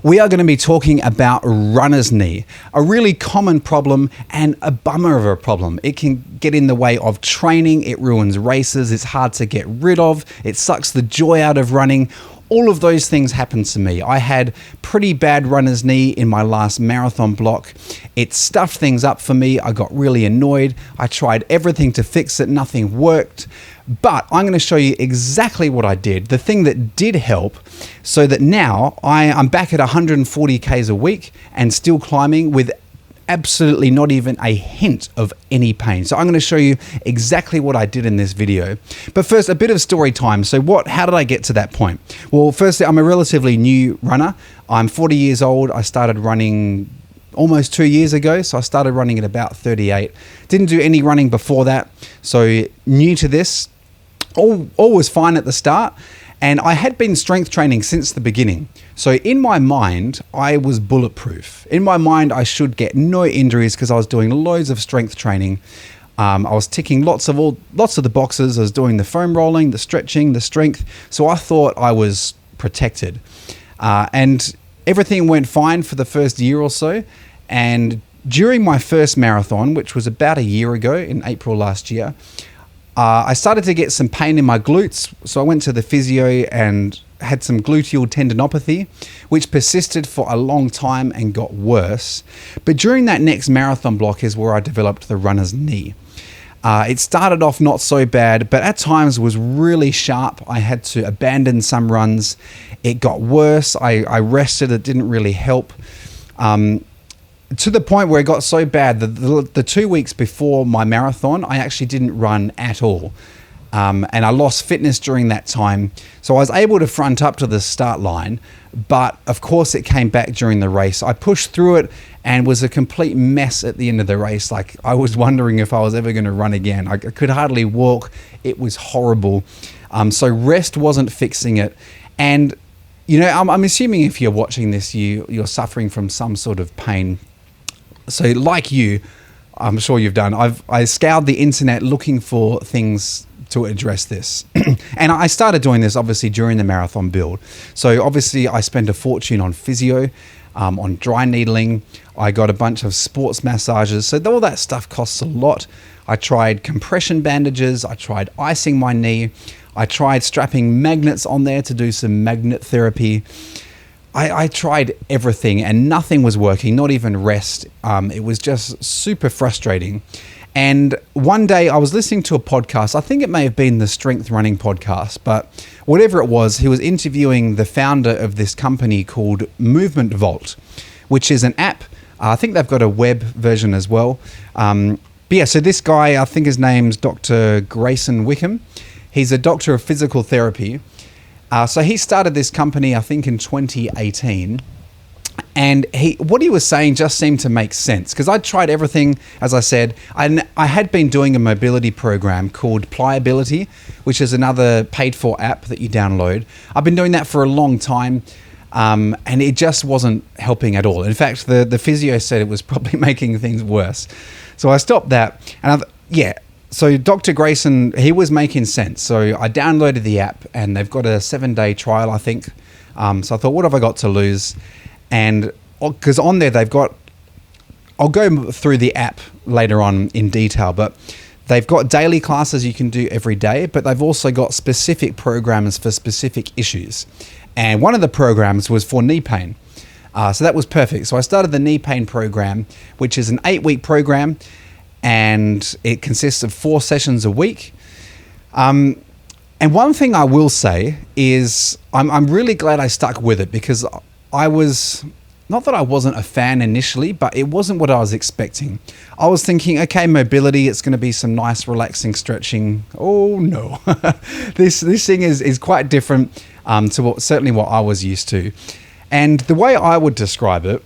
we are going to be talking about runner's knee, a really common problem and a bummer of a problem. It can get in the way of training, it ruins races, it's hard to get rid of, it sucks the joy out of running. All of those things happened to me. I had pretty bad runner's knee in my last marathon block. It stuffed things up for me. I got really annoyed. I tried everything to fix it. Nothing worked. But I'm going to show you exactly what I did, the thing that did help, so that now I'm back at 140 Ks a week and still climbing with absolutely not even a hint of any pain. So I'm going to show you exactly what I did in this video. But first, a bit of story time. So how did I get to that point? Well, firstly, I'm a relatively new runner. I'm 40 years old. I started running almost 2 years ago. So I started running at about 38. Didn't do any running before that. So new to this. All was fine at the start. And I had been strength training since the beginning. So in my mind, I was bulletproof. In my mind, I should get no injuries because I was doing loads of strength training. I was ticking lots of the boxes. I was doing the foam rolling, the stretching, the strength. So I thought I was protected. And everything went fine for the first year or so. And during my first marathon, which was about a year ago in April last year, I started to get some pain in my glutes, so I went to the physio and had some gluteal tendinopathy, which persisted for a long time and got worse. But during that next marathon block is where I developed the runner's knee. It started off not so bad, but at times was really sharp. I had to abandon some runs. It got worse. I rested. It didn't really help. To the point where it got so bad that the 2 weeks before my marathon, I actually didn't run at all. And I lost fitness during that time. So I was able to front up to the start line, but of course it came back during the race. I pushed through it and was a complete mess at the end of the race. Like, I was wondering if I was ever going to run again. I could hardly walk. It was horrible. So rest wasn't fixing it. And, you know, I'm assuming if you're watching this, you're suffering from some sort of pain. So like you, I'm sure you've done, I scoured the internet looking for things to address this. And I started doing this obviously during the marathon build. So obviously I spent a fortune on physio, on dry needling. I got a bunch of sports massages. So all that stuff costs a lot. I tried compression bandages. I tried icing my knee. I tried strapping magnets on there to do some magnet therapy. I tried everything and nothing was working, not even rest. It was just super frustrating. And one day I was listening to a podcast. I think it may have been the Strength Running podcast, but whatever it was, he was interviewing the founder of this company called Movement Vault, which is an app. I think they've got a web version as well. But yeah, so this guy, I think his name's Dr. Grayson Wickham. He's a doctor of physical therapy. So he started this company, I think, in 2018. And what he was saying just seemed to make sense because I'd tried everything, as I said. I had been doing a mobility program called Pliability, which is another paid-for app that you download. I've been doing that for a long time, and it just wasn't helping at all. In fact, the physio said it was probably making things worse. So I stopped that, and So Dr. Grayson, he was making sense. So I downloaded the app and they've got a 7-day trial, I think. So I thought, what have I got to lose? And because on there I'll go through the app later on in detail, but they've got daily classes you can do every day, but they've also got specific programs for specific issues. And one of the programs was for knee pain. So that was perfect. So I started the knee pain program, which is an 8-week program. And it consists of 4 sessions a week. And one thing I will say is I'm really glad I stuck with it because not that I wasn't a fan initially, but it wasn't what I was expecting. I was thinking, okay, mobility, it's going to be some nice relaxing stretching. Oh no, this thing is quite different to certainly what I was used to. And the way I would describe it,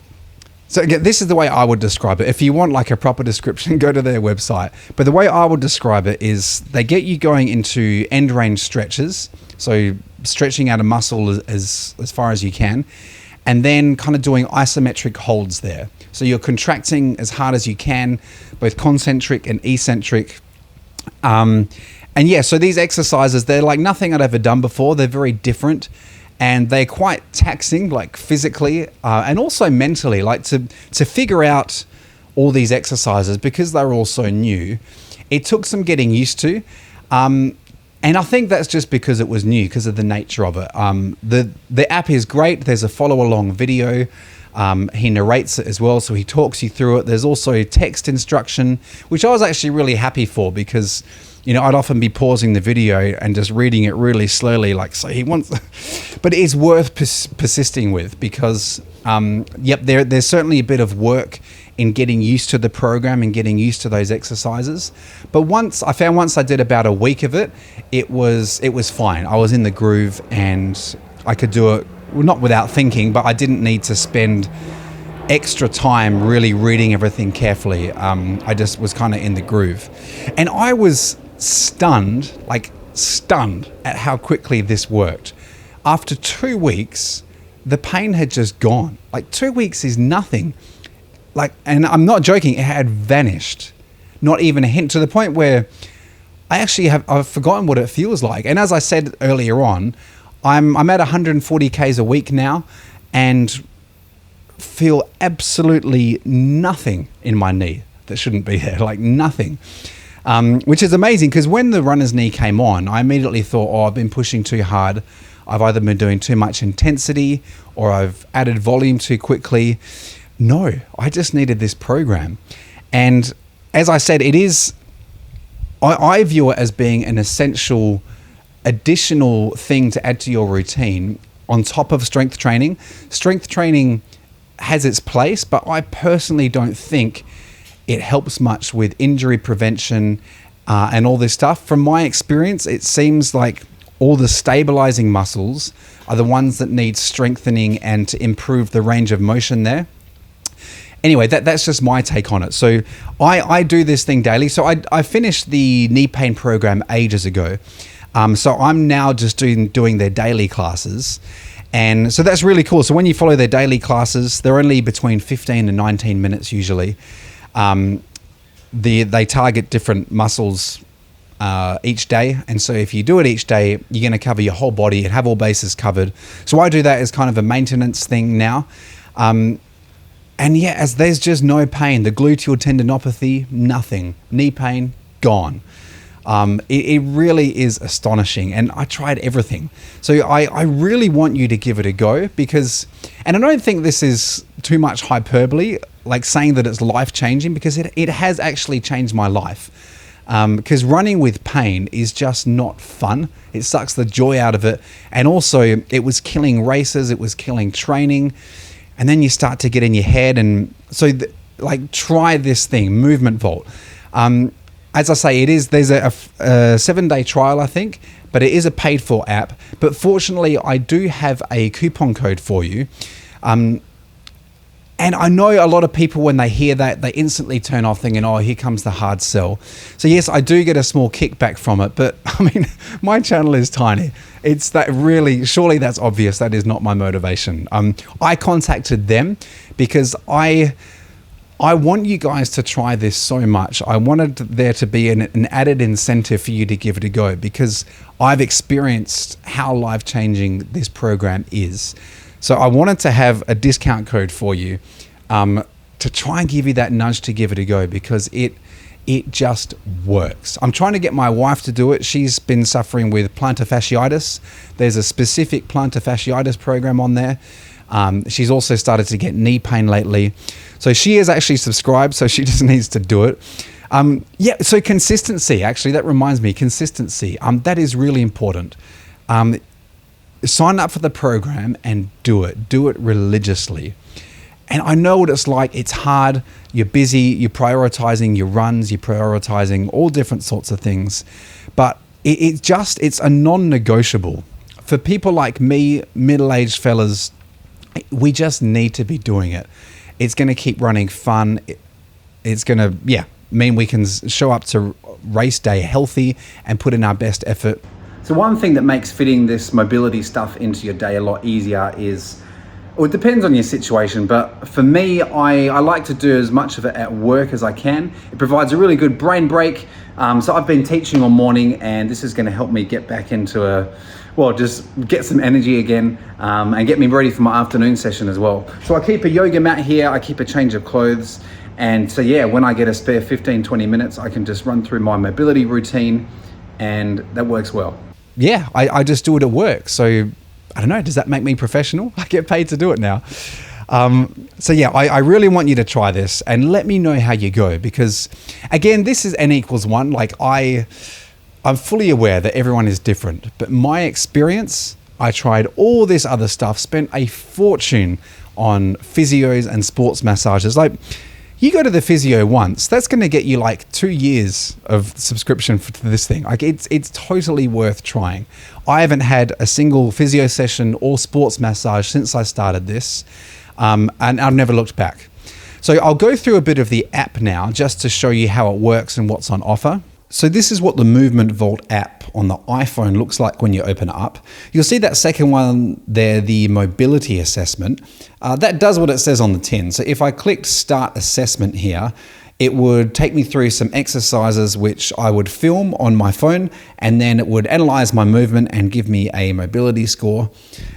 so again, this is the way I would describe it. If you want like a proper description, go to their website. But the way I would describe it is they get you going into end range stretches. So stretching out a muscle as far as you can, and then kind of doing isometric holds there. So you're contracting as hard as you can, both concentric and eccentric. And yeah, so these exercises, they're like nothing I'd ever done before. They're very different. and they're quite taxing, like physically and also mentally, like to figure out all these exercises because they're all so new. It took some getting used to. And I think that's just because it was new, because of the nature of it. The app is great. There's a follow-along video. He narrates it as well, so he talks you through it. There's also text instruction, which I was actually really happy for because, you know, I'd often be pausing the video and just reading it really slowly, like, so he wants... But it is worth persisting with because, there's certainly a bit of work in getting used to the program and getting used to those exercises. But once I did about a week of it, it was fine. I was in the groove and I could do it, well, not without thinking, but I didn't need to spend extra time really reading everything carefully. I just was kind of in the groove. And I was stunned at how quickly this worked. After 2 weeks, the pain had just gone. Like 2 weeks is nothing. And I'm not joking, it had vanished. Not even a hint, to the point where I've forgotten what it feels like. And as I said earlier on, I'm at 140 Ks a week now and feel absolutely nothing in my knee that shouldn't be there, like nothing. Which is amazing because when the runner's knee came on, I immediately thought, I've been pushing too hard. I've either been doing too much intensity or I've added volume too quickly. No, I just needed this program. And as I said, I view it as being an essential additional thing to add to your routine on top of strength training. Strength training has its place, but I personally don't think it helps much with injury prevention and all this stuff. From my experience, it seems like all the stabilizing muscles are the ones that need strengthening and to improve the range of motion there. Anyway, that's just my take on it. So I do this thing daily. So I finished the knee pain program ages ago. So I'm now just doing their daily classes. And so that's really cool. So when you follow their daily classes, they're only between 15 and 19 minutes usually. They target different muscles each day. And so if you do it each day, you're going to cover your whole body and have all bases covered. So I do that as kind of a maintenance thing now. And yeah, as there's just no pain, the gluteal tendinopathy, nothing. Knee pain, gone. It really is astonishing. And I tried everything. So I really want you to give it a go because, and I don't think this is too much hyperbole, like saying that it's life-changing, because it has actually changed my life. Because running with pain is just not fun. It sucks the joy out of it. And also it was killing races. It was killing training. And then you start to get in your head. And so try this thing, Movement Vault. As I say, there's a 7-day trial, I think, but it is a paid for app. But fortunately, I do have a coupon code for you. And I know a lot of people, when they hear that, they instantly turn off thinking, here comes the hard sell. So yes, I do get a small kickback from it, but I mean, my channel is tiny. It's that really, surely that's obvious. That is not my motivation. I contacted them because I want you guys to try this so much. I wanted there to be an added incentive for you to give it a go because I've experienced how life-changing this program is. So I wanted to have a discount code for you to try and give you that nudge to give it a go because it just works. I'm trying to get my wife to do it. She's been suffering with plantar fasciitis. There's a specific plantar fasciitis program on there. She's also started to get knee pain lately. So she is actually subscribed, so she just needs to do it. So consistency, actually, that reminds me, consistency. That is really important. Sign up for the program and do it. Do it religiously. And I know what it's like. It's hard. You're busy. You're prioritizing your runs. You're prioritizing all different sorts of things. But it's a non-negotiable. For people like me, middle-aged fellas, we just need to be doing it. It's going to keep running fun. It's going to, mean we can show up to race day healthy and put in our best effort. So one thing that makes fitting this mobility stuff into your day a lot easier is Well, it depends on your situation, but for me, I like to do as much of it at work as I can. It provides a really good brain break. So I've been teaching all morning, and this is going to help me get back into just get some energy again, and get me ready for my afternoon session as well. So I keep a yoga mat here, I keep a change of clothes, and so yeah, when I get a spare 15-20 minutes, I can just run through my mobility routine, and that works well. Yeah, I just do it at work. So I don't know, does that make me professional? I get paid to do it now. So yeah, I really want you to try this and let me know how you go, because again, this is N=1. Like I'm fully aware that everyone is different, but my experience, I tried all this other stuff, spent a fortune on physios and sports massages. Like, you go to the physio once, that's going to get you like 2 years of subscription for this thing. Like, it's totally worth trying. I haven't had a single physio session or sports massage since I started this, and I've never looked back. So I'll go through a bit of the app now just to show you how it works and what's on offer. So this is what the Movement Vault app on the iPhone looks like when you open it up. You'll see that second one there, the mobility assessment. That does what it says on the tin. So if I clicked Start Assessment here, it would take me through some exercises which I would film on my phone, and then it would analyze my movement and give me a mobility score,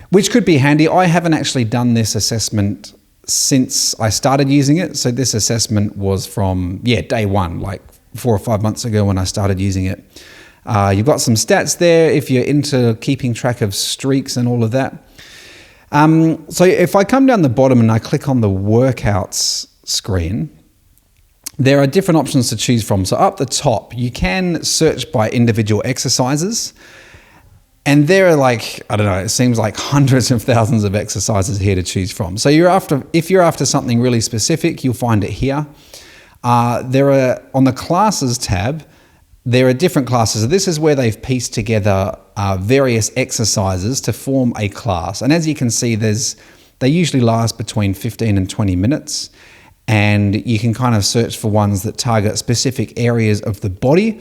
which could be handy. I haven't actually done this assessment since I started using it. So this assessment was from, day one, like 4 or 5 months ago when I started using it. You've got some stats there if you're into keeping track of streaks and all of that. So if I come down the bottom and I click on the workouts screen, there are different options to choose from. So up the top, you can search by individual exercises. And there are like, I don't know, it seems like hundreds of thousands of exercises here to choose from. So if you're after something really specific, you'll find it here. There are, on the classes tab, there are different classes. This is where they've pieced together various exercises to form a class. And as you can see, they usually last between 15 and 20 minutes. And you can kind of search for ones that target specific areas of the body.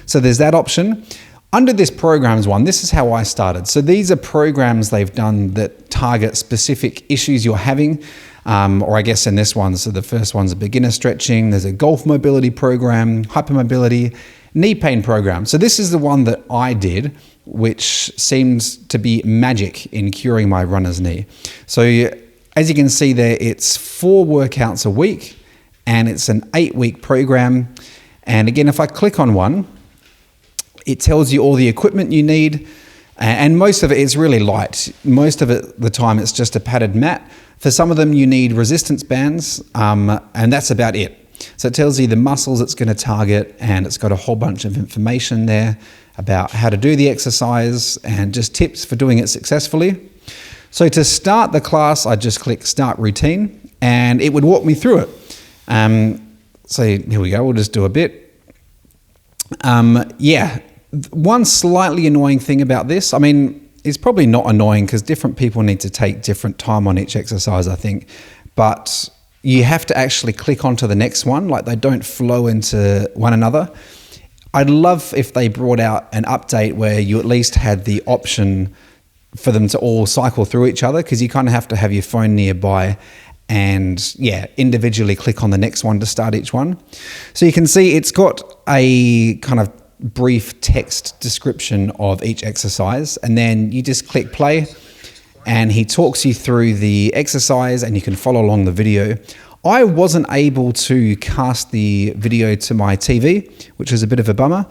So there's that option. Under this programs one, this is how I started. So these are programs they've done that target specific issues you're having. Or I guess in this one, so the first one's a beginner stretching, there's a golf mobility program, hypermobility, knee pain program. So this is the one that I did, which seems to be magic in curing my runner's knee. So as you can see there, it's 4 workouts a week, and it's an 8-week program. And again, if I click on one, it tells you all the equipment you need. And most of it is really light. Most of it, the time, it's just a padded mat. For some of them, you need resistance bands, and that's about it. So it tells you the muscles it's going to target, and it's got a whole bunch of information there about how to do the exercise and just tips for doing it successfully. So to start the class, I just click Start Routine, and it would walk me through it. So here we go, we'll just do a bit. One slightly annoying thing about this, I mean, it's probably not annoying because different people need to take different time on each exercise, I think. But you have to actually click onto the next one, like they don't flow into one another. I'd love if they brought out an update where you at least had the option for them to all cycle through each other, because you kind of have to have your phone nearby and individually click on the next one to start each one. So you can see it's got a kind of brief text description of each exercise, and then you just click play and he talks you through the exercise and you can follow along the video. I wasn't able to cast the video to my TV, which is a bit of a bummer.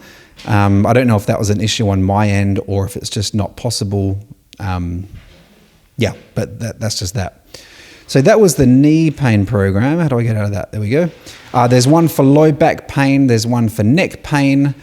I don't know if that was an issue on my end or if it's just not possible. But that's just that. So that was the knee pain program. How do I get out of that? There we go. There's one for low back pain. There's one for neck pain.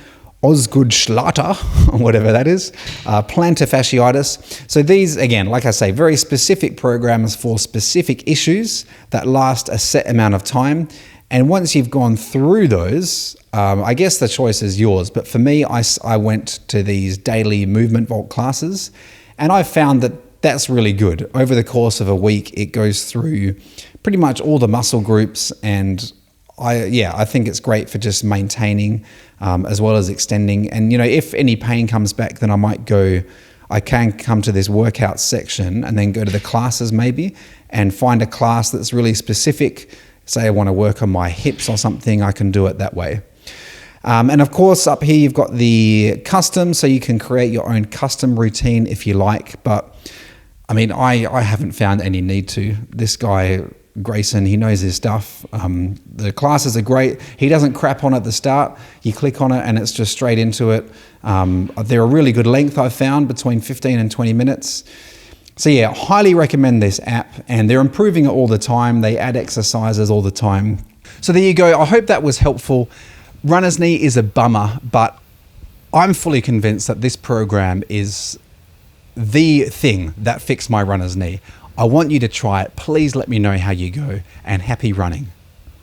Osgood-Schlatter, whatever that is, plantar fasciitis. So these, again, like I say, very specific programs for specific issues that last a set amount of time. And once you've gone through those, I guess the choice is yours. But for me, I went to these daily Movement Vault classes, and I found that that's really good. Over the course of a week, it goes through pretty much all the muscle groups, and I think it's great for just maintaining as well as extending. And, if any pain comes back, then I might go I can come to this workout section and then go to the classes maybe and find a class that's really specific. Say I want to work on my hips or something, I can do it that way. And of course, up here you've got the custom, so you can create your own custom routine if you like. But I mean, I haven't found any need to. This guy, Grayson, he knows his stuff. The classes are great. He doesn't crap on at the start. You click on it and it's just straight into it. They're a really good length, I've found, between 15 and 20 minutes. So yeah, highly recommend this app, and they're improving it all the time. They add exercises all the time. So there you go. I hope that was helpful. Runner's knee is a bummer, but I'm fully convinced that this program is the thing that fixed my runner's knee. I want you to try it. Please let me know how you go, and happy running.